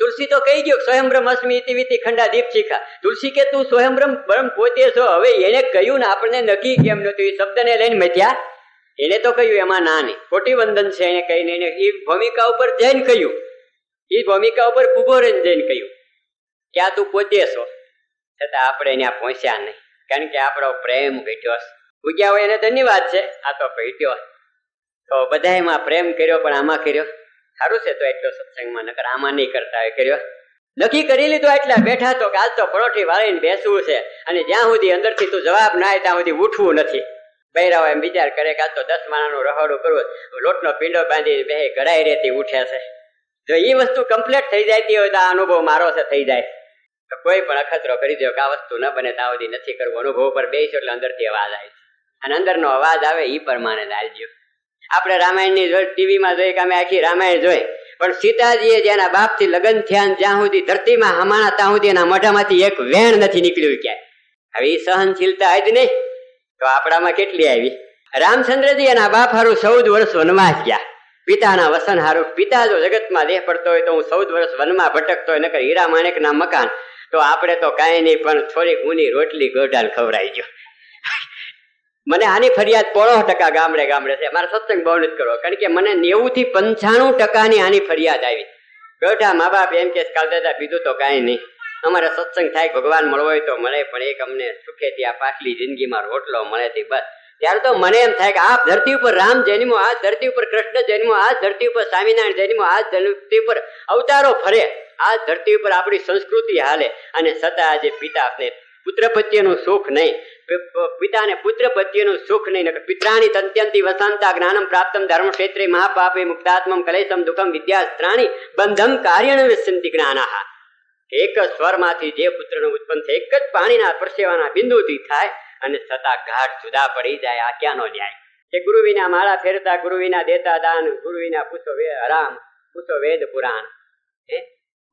તુલસી તો કહી ગયો સ્વયંબ્રહ્મ અસ્મિ ઇતિ વિતિ ખંડા દીપ શિખા. તુલસી કે તું સ્વયંબ્રહ્મ બ્રહ્મ પોતે છો. હવે એને કહ્યું ને આપણને નક્કી કેમ નતું? એ શબ્દને લઈને મથ્યા. એને તો કહ્યું એમાં ના નહીં, ખોટી વંદન છે એને કહીને એને એ ભૂમિકા ઉપર જઈને કહ્યું, એ ભૂમિકા ઉપર ઉભો રહીને જઈને કહ્યું કે આ તું પોતે છો. છતાં આપણે ત્યાં પહોંચ્યા નહીં, કારણ કે આપણો પ્રેમ ઘટ્યો. પૂગ્યા હોય એને ધન્યવાદ છે, આ તો ઘટ્યો. તો બધા એમાં પ્રેમ કર્યો, પણ આમાં કર્યો. સારું છે તો એટલો સત્સંગમાં, નકર આમાં નહીં કરતા હોય કર્યો. નક્કી કરી લીધું એટલા બેઠા તો કે આજ તો પરોઠી વાળીને બેસવું છે, અને જ્યાં સુધી અંદરથી તું જવાબ ના આવે ત્યાં સુધી ઉઠવું નથી. બૈરાઓ એમ વિચાર કરે કે આજ તો 10 માણાનું રહોડું કરવું, લોટનો પીંડો બાંધી બે ઘડાઈ રહેતી ઉઠે છે. જો એ વસ્તુ કમ્પ્લીટ થઈ જતી હોય તો આ અનુભવ મારો છે થઈ જાય. તો કોઈ પણ અખતરો કરી દો કે આ વસ્તુ ન બને ત્યાં સુધી નથી કરવું. અનુભવ પર બેસો એટલે અંદરથી અવાજ આવે છે, અને અંદરનો અવાજ આવે એ પ્રમાણે ચાલજો. આપણે રામાયણની જોઈ, ટીવીમાં જોઈ કે અમે આખી રામાયણ જોઈ, પણ સીતાજીએ જેના બાપથી લગ્ન થયા જ્યાં સુધી ધરતીમાં હમાણા ત્યાં સુધી એના મોઢામાંથી એક વેણ નથી નીકળ્યું ક્યાંય. હવે એ સહનશીલતા જ નહીં તો આપણામાં કેટલી આવી? રામચંદ્રજી એના બાપ હારું 14 વર્ષ વનવાસ ગયા. પિતાના વસન હારું. પિતા જો જગતમાં દેહ પડતો હોય તો હું 14 વર્ષ વનમાં ભટકતો હોય, નકર હીરા માણેકના મકાન. તો આપણે તો કાંઈ નહીં, પણ થોડીક ઊની રોટલી ગોઢાલ ખવડાવી ગયો. મને આની ફરિયાદ 95% ગામડે ગામડે છે. મારે સત્સંગ બહુ નથી કરવો, કારણ કે મને 90 થી 95% આની ફરિયાદ આવી. ગઢા મા બાપ એમ કે કાલ દાદા બીજું તો કાંઈ નહીં, અમારે સત્સંગ થાય, ભગવાન મળવો હોય તો મળે, પણ એક અમને સુખેથી આ પાછલી જિંદગીમાં રોટલો મળે તે બસ. ત્યારે તો મને એમ થાય કે આ ધરતી ઉપર રામ જન્મો, આ ધરતી ઉપર કૃષ્ણ જન્મો, આ ધરતી ઉપર સ્વામિનારાયણ જન્મો, આ ધરતી ઉપર અવતારો ફરે, આ ધરતી ઉપર આપણી સંસ્કૃતિ હાલે, અને છતાં આજે પિતા આપણે પુત્ર પ્રત્યેનું સુખ નહીં, પિતાને પુત્ર પ્રત્યેનું સુખ નહીં. પિત્રાણી તંત્યંતી વસંતા જ્ઞાનમ પ્રાપ્તમ ધર્મ ક્ષેત્રે મહાપાપે મુક્તાત્મમ કલેશમ દુઃખમ વિદ્યાસ્ત્રાણી બંધમ કાર્યણ વિસંતિ જ્ઞાનાહ. એક જ સ્વરમાંથી જે પુત્રનું ઉત્પન્ન થાય, એક જ પાણીના પરસેવાના બિંદુથી થાય, અને છતાં ઘાટ જુદા પડી જાય. આ ક્યાંનો ન્યાય? કે ગુરુ વિના માળા ફેરતા, ગુરુ વિના દેતા દાન, ગુરુ વિના પૂછો હરામ, પૂછો વેદ પુરાણ.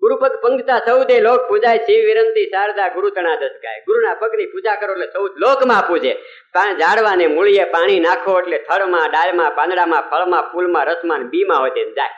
ગુરુપદ પંક્તા 14 લોક પૂજાય, શિવ વિરંતી શારદા ગુરુ તણા 10 ગાય. ગુરુના પગની પૂજા કરો એટલે 14 લોકમાં પૂજે. ઝાડવાને મૂળીએ પાણી નાખો એટલે થળમાં, ડાળમાં, પાંદડામાં, ફળમાં, ફૂલમાં, રસમાં, બીમાં હોય તે જાય.